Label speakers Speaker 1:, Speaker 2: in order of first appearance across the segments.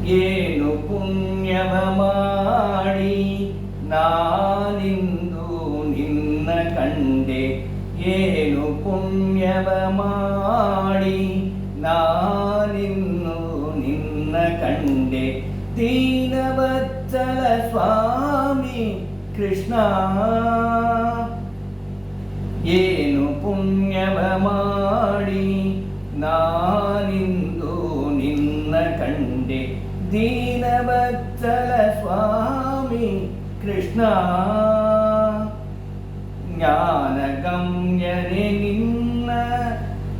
Speaker 1: ಏನು ಪುಣ್ಯವ ಮಾಡಿ ನಾನಿಂದು ನಿನ್ನ ಕಂಡೆ. ಏನು ಪುಣ್ಯವ ಮಾಡಿ ನಾನಿನ್ನು ನಿನ್ನ ಕಂಡೆ. ದೀನವತ್ಸಲ ಸ್ವಾಮಿ ಕೃಷ್ಣ, ಏನು ಪುಣ್ಯವ ಮಾಡಿ ನಾನಿಂದು ನಿನ್ನ ಕಂಡೆ. ದೀನವತ್ಸಲ ಸ್ವಾಮಿ ಕೃಷ್ಣ, ಜ್ಞಾನಗಮ್ಯನೆ ನಿನ್ನ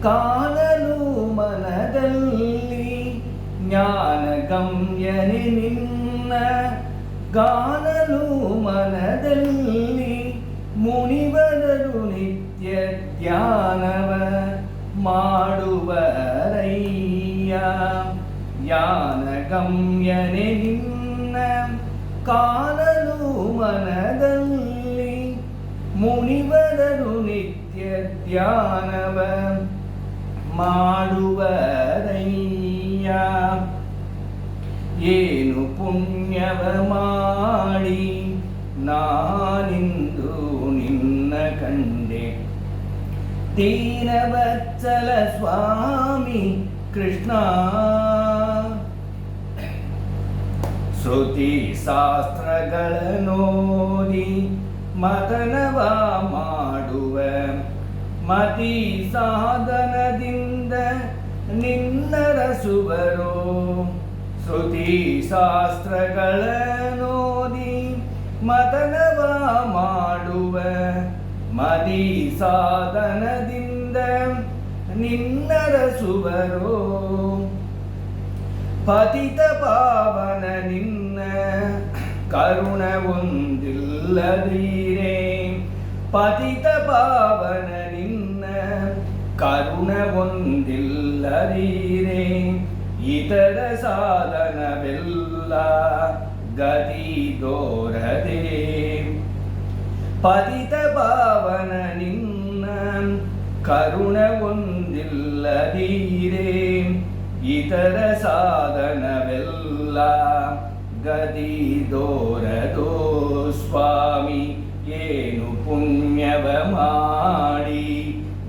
Speaker 1: ಕಾಣಲು ಮನದಲ್ಲಿ. ಜ್ಞಾನಗಮ್ಯನೆ ನಿನ್ನ ಕಾಣಲು ಮನದಲ್ಲಿ. ಮುನಿವರರು ನಿತ್ಯ ಧ್ಯಾನವ ಮಾಡುವರಯ್ಯ. ಜ್ಞಾನಗಮ್ಯನೆ ನಿನ್ನ ಕಾಣಲು ಮನದಲ್ಲಿ. ಮುನಿವರರು ನಿತ್ಯ ಧ್ಯಾನವ ಮಾಡುವರಯ್ಯ. ಏನು ಪುಣ್ಯವ ಮಾಡಿ ನಾನಿಂದು ನಿನ್ನ ಕಂಡೆ. ದೀನವತ್ಸಲ ಸ್ವಾಮಿ ಕೃಷ್ಣ, ಶ್ರುತಿ ಶಾಸ್ತ್ರಗಳನ್ನೋದಿ ಮದನವ ಮಾಡುವ. ಮತಿ ಸಾಧನದಿಂದ ನಿನ್ನರಸುವರು. ಶ್ರುತಿ ಶಾಸ್ತ್ರಗಳನ್ನೋದಿ ಮದನವ ಮಾಡುವ. ಮದಿ ಸಾಧನದಿಂದ ನಿನ್ನರಸುವರು. ಪತಿತ ಪಾವನ ನಿನ್ನ ಕರುಣವೊಂದಿಲ್ಲದೀರೆ. ಪತಿತ ಪಾವನ ನಿನ್ನ ಕರುಣವೊಂದಿಲ್ಲದೀರೆ. ಇತರ ಸಾಧನವೆಲ್ಲ ಗತಿ ದೋರದೆ. ಪತಿತ ಪಾವನ ನಿನ್ನ ಕರುಣವೊಂದಿಲ್ಲದೀರೆ. ಇತರ ಸಾಧನವೆಲ್ಲ ಗತಿ ದೋರದೋ ಸ್ವಾಮಿ. ಏನು ಪುಣ್ಯವ ಮಾಡಿ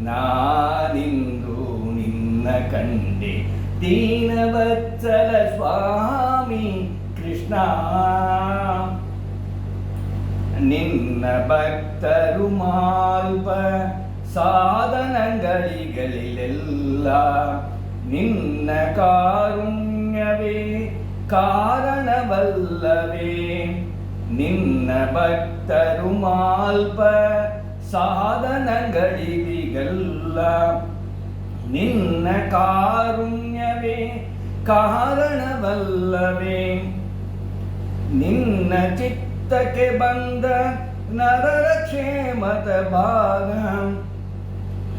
Speaker 1: ನಾನಿಂದು ನಿನ್ನ ಕಂಡೆ. ದೀನವತ್ಸಲ ಸ್ವಾಮಿ ಕೃಷ್ಣ, ನಿನ್ನ ಭಕ್ತರು ಮಾಲ್ಪ ಸಾಧನಗಳಿಗಳೆಲ್ಲ. ನಿನ್ನ ಕಾರುಣ್ಯವೇ ಕಾರಣವಲ್ಲವೇ. ನಿನ್ನ ಭಕ್ತರು ಮಾಲ್ಪ ಸಾಧನಗಳಿಗೆಲ್ಲ. ನಿನ್ನ ಕಾರುಣ್ಯವೇ ಕಾರಣವಲ್ಲವೇ. ನಿನ್ನ ಚಿತ್ತಕ್ಕೆ ಬಂದ ನರರ ಕ್ಷೇಮದ ಭಾಗ.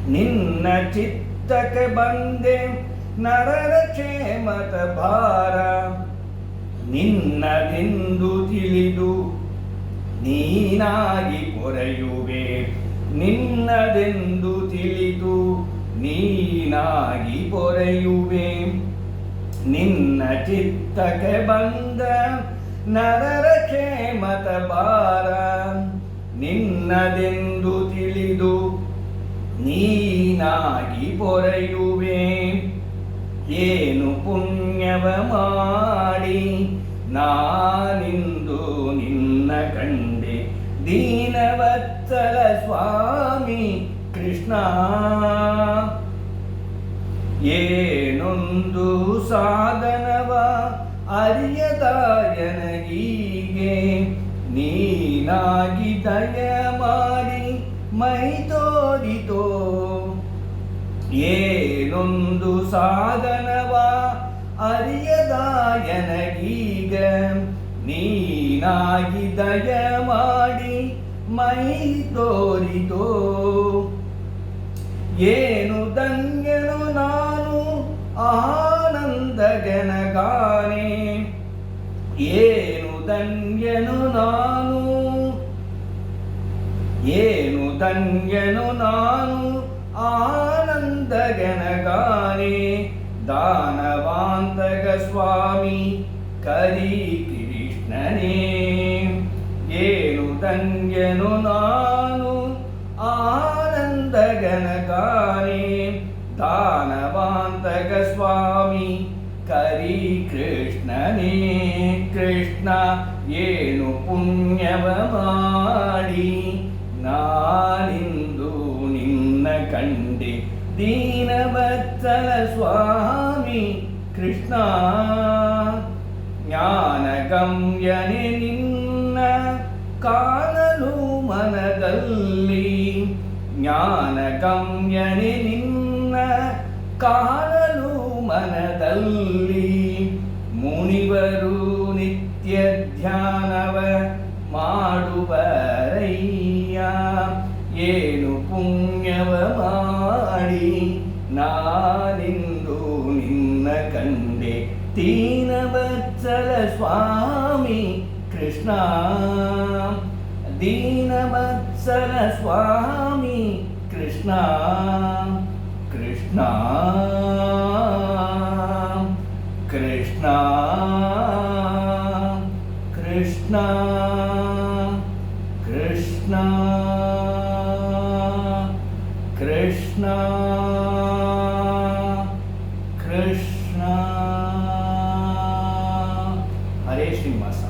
Speaker 1: ನಿನ್ನ ಚಿತ್ತಕ್ಕೆ ಬಂದೆ ನರರ ಕ್ಷೇಮದ ಭಾರ. ನಿನ್ನದೆಂದು ತಿಳಿದು ನೀನಾಗಿ ಪೊರೆಯುವೆ. ನಿನ್ನದೆಂದು ತಿಳಿದು ನೀನಾಗಿ ಪೊರೆಯುವೆ. ನಿನ್ನ ಚಿತ್ತಕ್ಕೆ ಬಂದ ನರರ ಕ್ಷೇಮದ ಭಾರ. ನಿನ್ನದೆಂದು ತಿಳಿದು ನೀನಾಗಿ ಪೊರೆಯುವೆ. ಏನು ಪುಣ್ಯವ ಮಾಡಿ ನಾನಿಂದು ನಿನ್ನ ಕಂಡೆ. ದೀನವತ್ಸಲ ಸ್ವಾಮಿ ಕೃಷ್ಣ, ಏನೊಂದು ಸಾಧನವ ಅರಿಯದಾಯನಗೀಗೆ. ನೀನಾಗಿ ದಯ ಮಾಡಿ ಮೈ ತೋರಿತೋ. ಏನೊಂದು ಸಾಧನವ ಅರಿಯದಾಯನಗೀಗ. ನೀನಾಗಿ ದಯ ಮಾಡಿ ಮೈ ತೋರಿತೋ. ಏನು ಧನ್ಯನು ನಾನು ಆನಂದಗನಗಾನೆ. ಏನು ಧನ್ಯನು ನಾನು. ಏನು ಧನ್ಯನು ನಾನು ಆನಂದಗನಗಾನೆ. ದಾನವಾಂತಕ ಸ್ವಾಮಿ ಕರಿ ಕೃಷ್ಣನೇ. ಏನು ಧನ್ಯನು ನಾನು ಆನಂದ ಗಣಕಾನೇ, ದಾನವಾಂತಕ ಸ್ವಾಮಿ ಕರಿ ಕೃಷ್ಣನೇ. ಕೃಷ್ಣ ಏನು ಪುಣ್ಯವ ಮಾಡಿ ನಾನಿಂದು ನಿನ್ನ ಕಂಡೆ, ದೀನವತ್ಸಲ ಸ್ವಾಮಿ ಕೃಷ್ಣ. ಜ್ಞಾನಗಮ್ಯನೆ ನಿನ್ನ ಕಾಣಲು ಮನದಲ್ಲಿ, ಜ್ಞಾನಗಮ್ಯನೆ ನಿನ್ನ ಕಾಣಲು ಮನದಲ್ಲಿ. ಮುನಿವರು ನಿತ್ಯ ಧ್ಯಾನವ ಮಾಡುವರಯ್ಯ, ಏನು ಪುಣ್ಯವ ಮಾಡಿ ನಾನಿಂದು ನಿನ್ನ ಕಂಡೆ, ದೀನವತ್ಸಲ ಸ್ವಾಮಿ ಕೃಷ್ಣ. ದೀನವತ್ಸಲ ಸ್ವಾಮಿ ಕೃಷ್ಣ. ಕೃಷ್ಣ ಕೃಷ್ಣ ಕೃಷ್ಣ ಕೃಷ್ಣ ಕೃಷ್ಣ ಕೃಷ್ಣ. ಹರೇ ಶ್ರೀನಿವಾಸ.